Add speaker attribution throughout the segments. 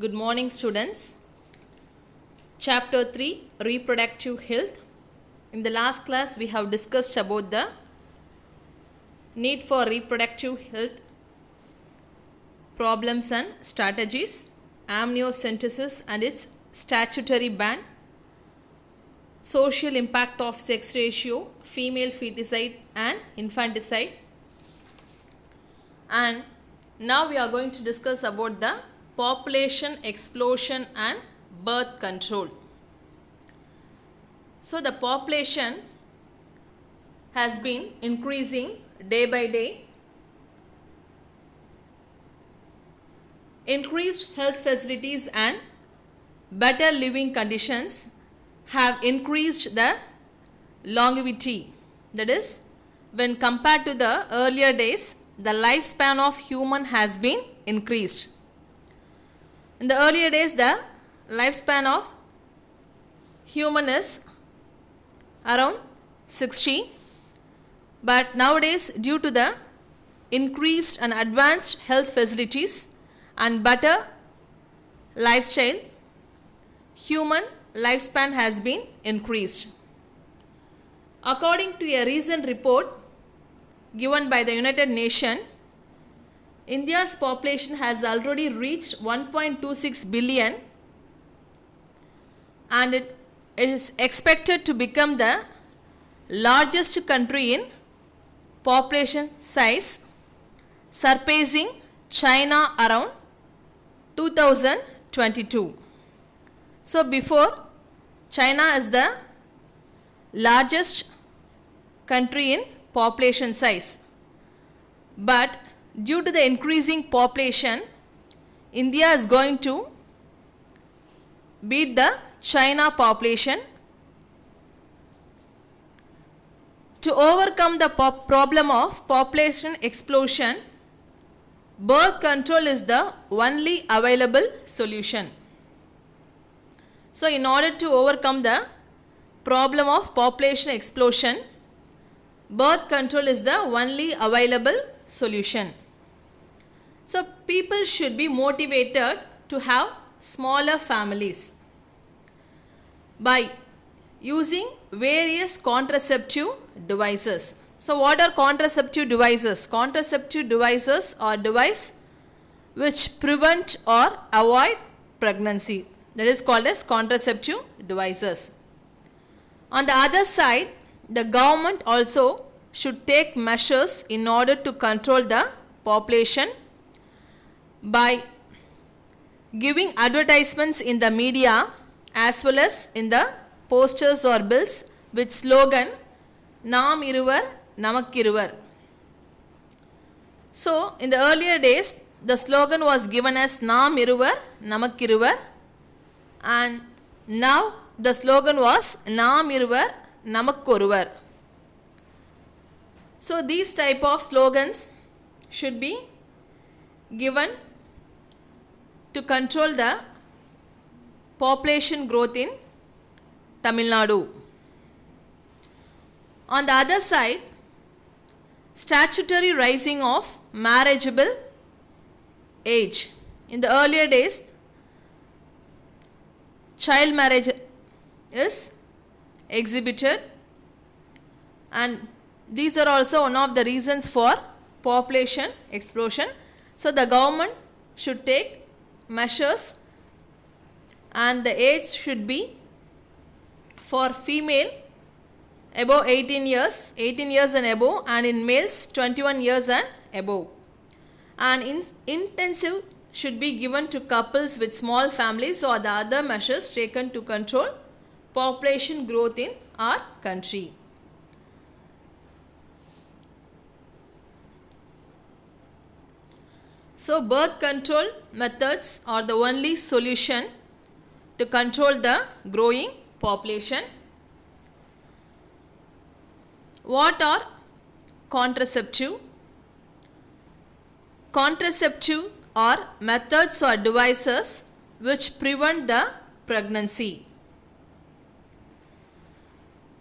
Speaker 1: Good morning, students. Chapter 3, Reproductive Health. In the last class, we have discussed about the need for reproductive health, problems and strategies, amniocentesis and its statutory ban, social impact of sex ratio, female feticide and infanticide. And now we are going to discuss about the population explosion and birth control. So the population has been increasing day by day. Increased health facilities and better living conditions have increased the longevity. That is, when compared to the earlier days, the lifespan of human has been increased. In the earlier days, the lifespan of human is around 60, but nowadays, due to the increased and advanced health facilities and better lifestyle, human lifespan has been increased. According to a recent report given by the United Nations, India's population has already reached 1.26 billion and it is expected to become the largest country in population size, surpassing China around 2022. So before, China is the largest country in population size, but due to the increasing population, India is going to beat the China population. To overcome the problem of population explosion, birth control is the only available solution. So in order to overcome the problem of population explosion, birth control is the only available solution. So people should be motivated to have smaller families by using various contraceptive devices. So what are contraceptive devices? Contraceptive devices are devices which prevent or avoid pregnancy. That is called as contraceptive devices. On the other side, the government also should take measures in order to control the population by giving advertisements in the media as well as in the posters or bills with slogan Naam Iruvar Namakkiruvar. So in the earlier days, the slogan was given as Naam Iruvar Namakkiruvar, and now the slogan was Naam Iruvar Namakkoruvar. So these type of slogans should be given to control the population growth in Tamil Nadu. On the other side, statutory rising of marriageable age. In the earlier days, child marriage is exhibited, and these are also one of the reasons for population explosion. So the government should take measures, and the age should be for female above 18 years and above, and in males 21 years and above. And intensive should be given to couples with small families or the other measures taken to control population growth in our country. So birth control methods are the only solution to control the growing population. What are contraceptive? Contraceptives are methods or devices which prevent the pregnancy.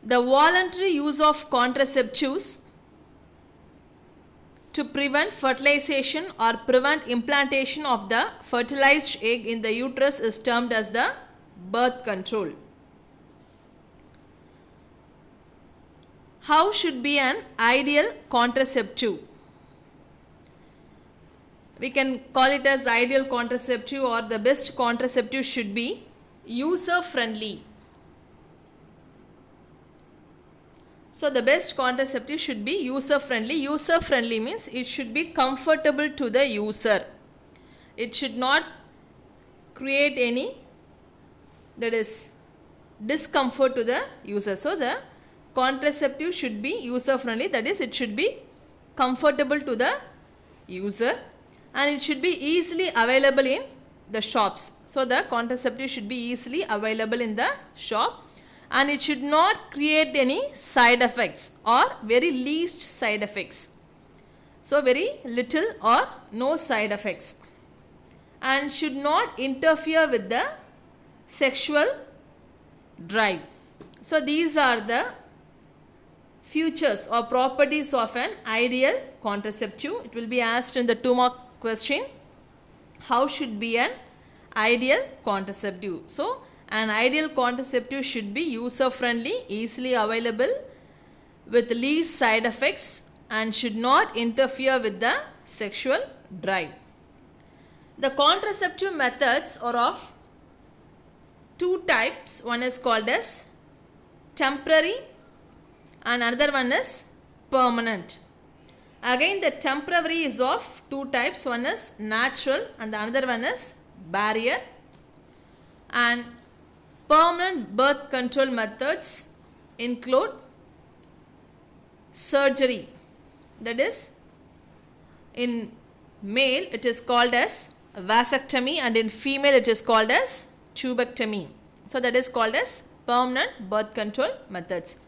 Speaker 1: The voluntary use of contraceptives to prevent fertilization or prevent implantation of the fertilized egg in the uterus is termed as the birth control. How should be an ideal contraceptive? We can call it as ideal contraceptive, or the best contraceptive should be user friendly. So the best contraceptive should be user friendly. User friendly means it should be comfortable to the user. It should not create any, that is, discomfort to the user. So the contraceptive should be user friendly, that is, it should be comfortable to the user, and it should be easily available in the shops. So the contraceptive should be easily available in the shop, and it should not create any side effects or very least side effects. So very little or no side effects, and should not interfere with the sexual drive. So these are the features or properties of an ideal contraceptive. It will be asked in the 2-mark question. How should be an ideal contraceptive? So an ideal contraceptive should be user friendly, easily available, with least side effects, and should not interfere with the sexual drive. The contraceptive methods are of two types. One is called as temporary and another one is permanent. Again, the temporary is of two types. One is natural and the another one is barrier. And permanent birth control methods include surgery, that is, in male it is called as vasectomy, and in female it is called as tubectomy. So that is called as permanent birth control methods.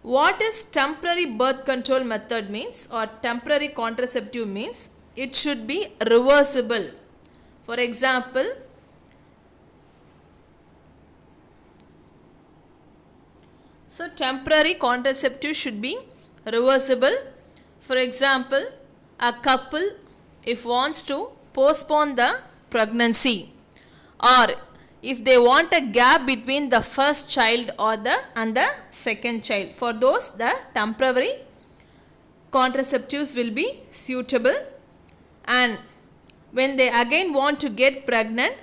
Speaker 1: What is temporary birth control method means, or temporary contraceptive means? It should be reversible. For example, so temporary contraceptive should be reversible. For example, a couple if wants to postpone the pregnancy, or if they want a gap between the first child and the second child, for those the temporary contraceptives will be suitable. And when they again want to get pregnant,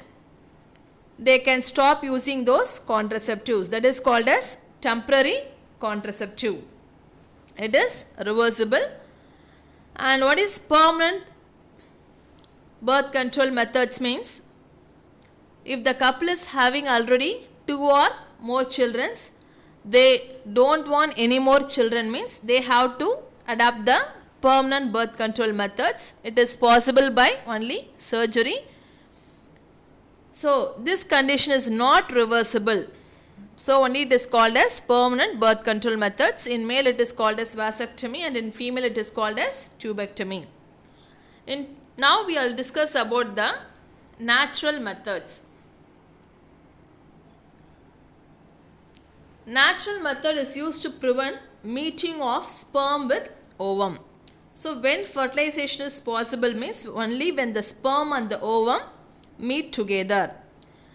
Speaker 1: they can stop using those contraceptives. That is called as temporary contraceptive. It is reversible. And what is permanent birth control methods means? If the couple is having already 2 or more children, they don't want any more children, means they have to adopt the permanent birth control methods. It is possible by only surgery. So this condition is not reversible. So only it is called as permanent birth control methods. In male it is called as vasectomy, and in female it is called as tubectomy. Now we will discuss about the natural methods. Natural method is used to prevent meeting of sperm with ovum. So when fertilization is possible means only when the sperm and the ovum meet together.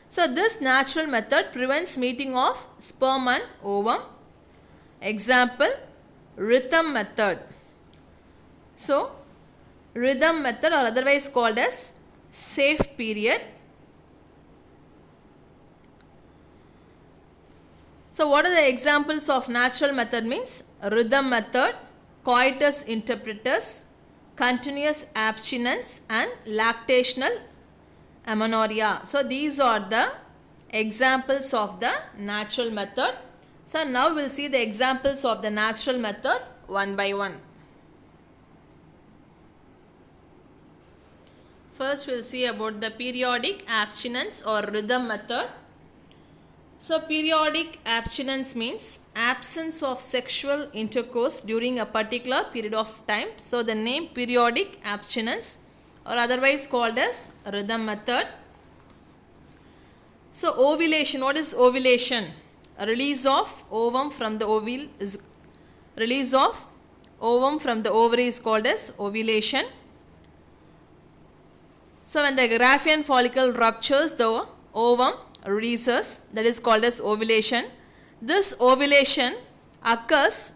Speaker 1: So this natural method prevents meeting of sperm and ovum. Example, rhythm method. So rhythm method, or otherwise called as safe period. So what are the examples of natural method means? Rhythm method, coitus interruptus, continuous abstinence, and lactational amenorrhea. So these are the examples of the natural method. So now we will see the examples of the natural method one by one. First we will see about the periodic abstinence or rhythm method. So periodic abstinence means absence of sexual intercourse during a particular period of time. So the name periodic abstinence, or otherwise called as rhythm method. So ovulation, what is ovulation? A release of ovum from the ovule is release of ovum from the ovary is called as ovulation. So when the Graafian follicle ruptures, the ovum releases, that is called as ovulation. This ovulation occurs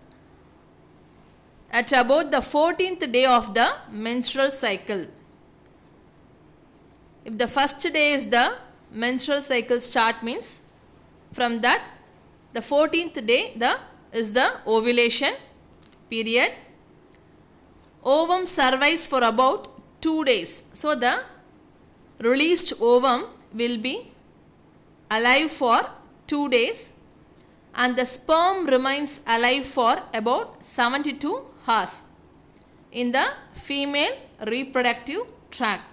Speaker 1: at about the 14th day of the menstrual cycle. If the first day is the menstrual cycle start, means from that the 14th day is the ovulation period. Ovum survives for about 2 days. So the released ovum will be alive for 2 days and the sperm remains alive for about 72 hours in the female reproductive tract.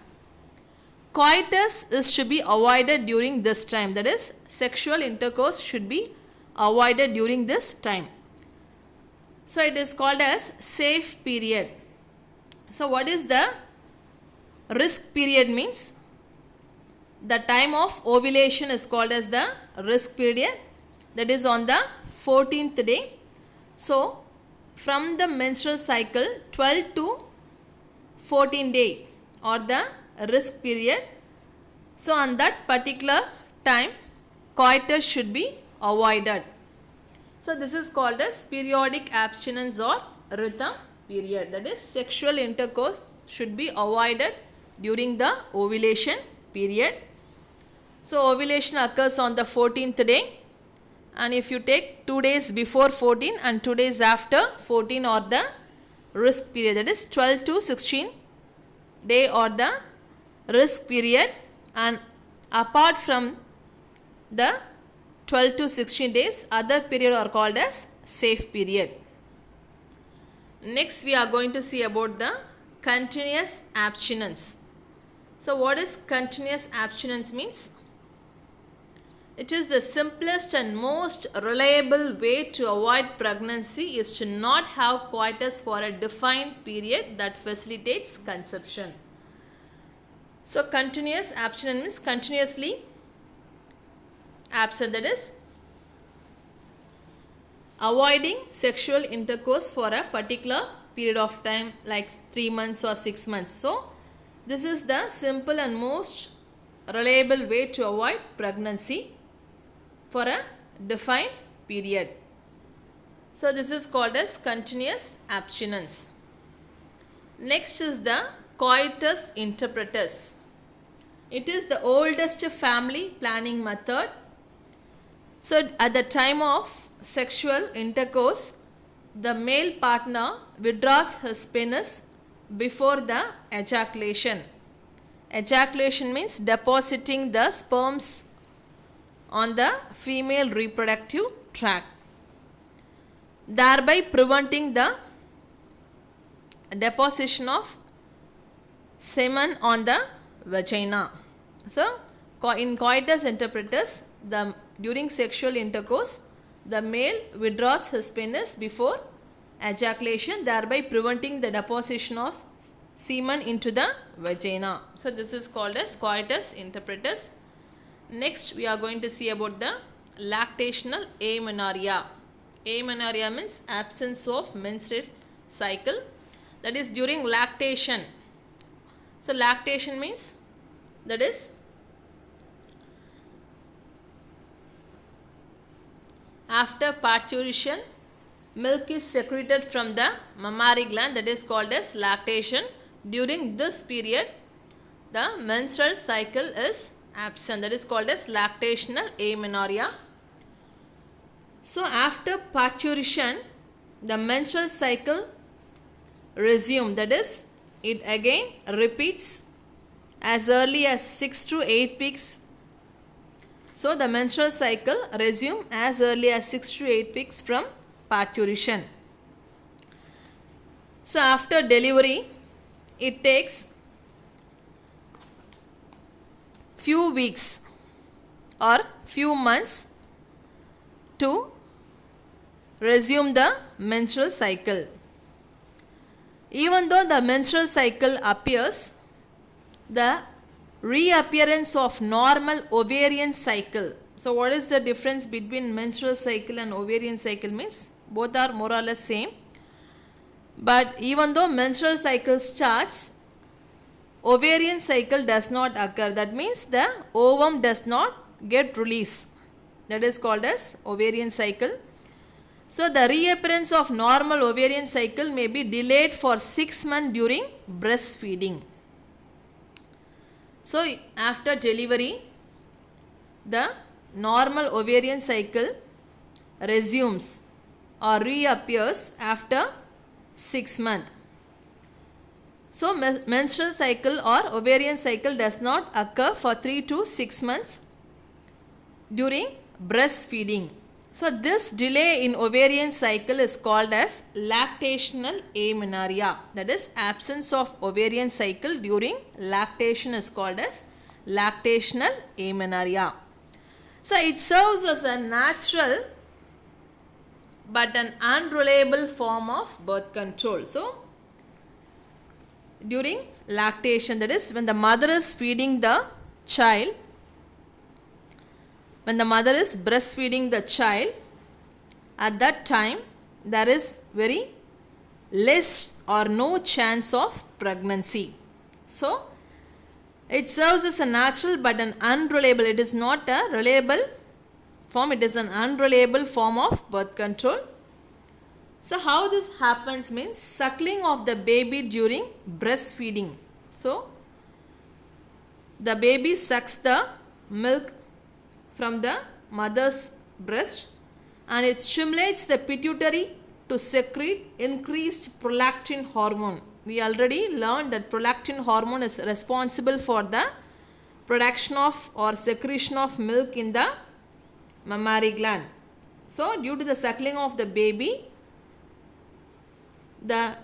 Speaker 1: Coitus is to be avoided during this time, that is, sexual intercourse should be avoided during this time. So it is called as safe period. So what is the risk period means? The time of ovulation is called as the risk period, that is on the 14th day. So from the menstrual cycle 12 to 14 day or the risk period. So on that particular time coitus should be avoided. So this is called as periodic abstinence or rhythm period, that is sexual intercourse should be avoided during the ovulation period. So ovulation occurs on the 14th day, and if you take 2 days before 14 and 2 days after 14 or the risk period, that is 12 to 16 day or the risk period, and apart from the 12 to 16 days other period are called as safe period. Next we are going to see about the continuous abstinence. So what is continuous abstinence means? It is the simplest and most reliable way to avoid pregnancy is to not have coitus for a defined period that facilitates conception. So continuous abstinence means continuously absent, that is avoiding sexual intercourse for a particular period of time like 3 months or 6 months. So this is the simple and most reliable way to avoid pregnancy for a defined period. So this is called as continuous abstinence. Next is the coitus interpretus. It is the oldest family planning method. So at the time of sexual intercourse, the male partner withdraws his penis before the ejaculation. Ejaculation means depositing the sperms on the female reproductive tract, thereby preventing the deposition of semen on the vagina. So in coitus interpretus, during sexual intercourse, the male withdraws his penis before ejaculation, thereby preventing the deposition of semen into the vagina. So this is called as coitus interpretus. Next we are going to see about the lactational amenorrhea. Amenorrhea means absence of menstrual cycle, that is during lactation. So lactation means, that is after parturition milk is secreted from the mammary gland, that is called as lactation. During this period the menstrual cycle is absent, that is called as lactational amenorrhea. So after parturition the menstrual cycle resumes, that is it again repeats as early as 6 to 8 weeks. So the menstrual cycle resumes as early as 6 to 8 weeks from parturition. So after delivery it takes few weeks or few months to resume the menstrual cycle. Even though the menstrual cycle appears, the reappearance of normal ovarian cycle. So what is the difference between menstrual cycle and ovarian cycle means? Both are more or less same. But even though menstrual cycle starts, ovarian cycle does not occur. That means the ovum does not get released. That is called as ovarian cycle. So the reappearance of normal ovarian cycle may be delayed for 6 months during breastfeeding. So after delivery, the normal ovarian cycle resumes or reappears after 6 months. So menstrual cycle or ovarian cycle does not occur for 3 to 6 months during breastfeeding. So this delay in ovarian cycle is called as lactational amenorrhea. That is, absence of ovarian cycle during lactation is called as lactational amenorrhea. So it serves as a natural but an unreliable form of birth control. So during lactation, that is when the mother is feeding the child, when the mother is breastfeeding the child, at that time there is very less or no chance of pregnancy. So it serves as a natural but an unreliable, it is not a reliable form, it is an unreliable form of birth control. So how this happens means suckling of the baby during breastfeeding. So the baby sucks the milk from the mother's breast and it stimulates the pituitary to secrete increased prolactin hormone. We already learned that prolactin hormone is responsible for the production of or secretion of milk in the mammary gland. So due to the suckling of the baby, the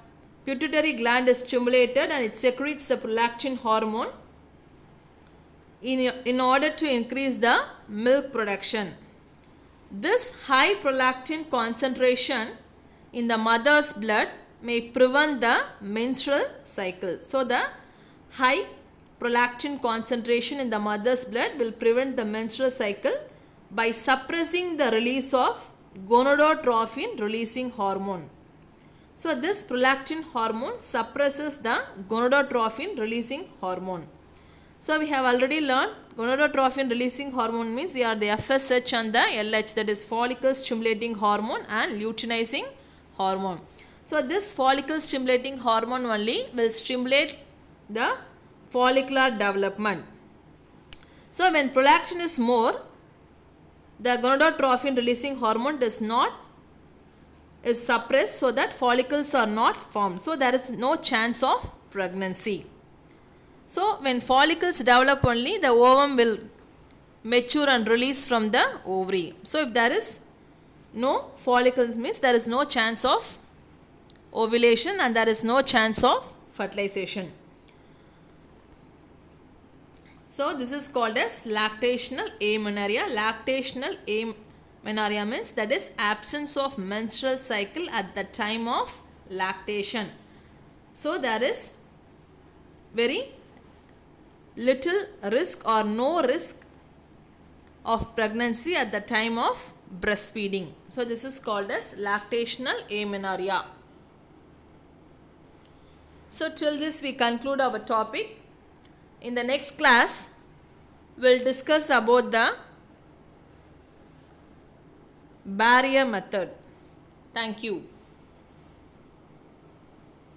Speaker 1: pituitary gland is stimulated and it secretes the prolactin hormone in order to increase the milk production. This high prolactin concentration in the mother's blood may prevent the menstrual cycle. So the high prolactin concentration in the mother's blood will prevent the menstrual cycle by suppressing the release of gonadotropin releasing hormone. So this prolactin hormone suppresses the gonadotropin releasing hormone. So we have already learned gonadotropin releasing hormone means they are the FSH and the LH, that is follicle stimulating hormone and luteinizing hormone. So this follicle stimulating hormone only will stimulate the follicular development. So when prolactin is more, the gonadotropin releasing hormone is suppressed, so that follicles are not formed. So there is no chance of pregnancy. So when follicles develop only, the ovum will mature and release from the ovary. So if there is no follicles means there is no chance of ovulation and there is no chance of fertilization. So this is called as lactational amenorrhea. Lactational amenorrhea means that is absence of menstrual cycle at the time of lactation. So there is very little risk or no risk of pregnancy at the time of breastfeeding. So this is called as lactational amenorrhea. So till this we conclude our topic. In the next class we will discuss about the barrier method. Thank you.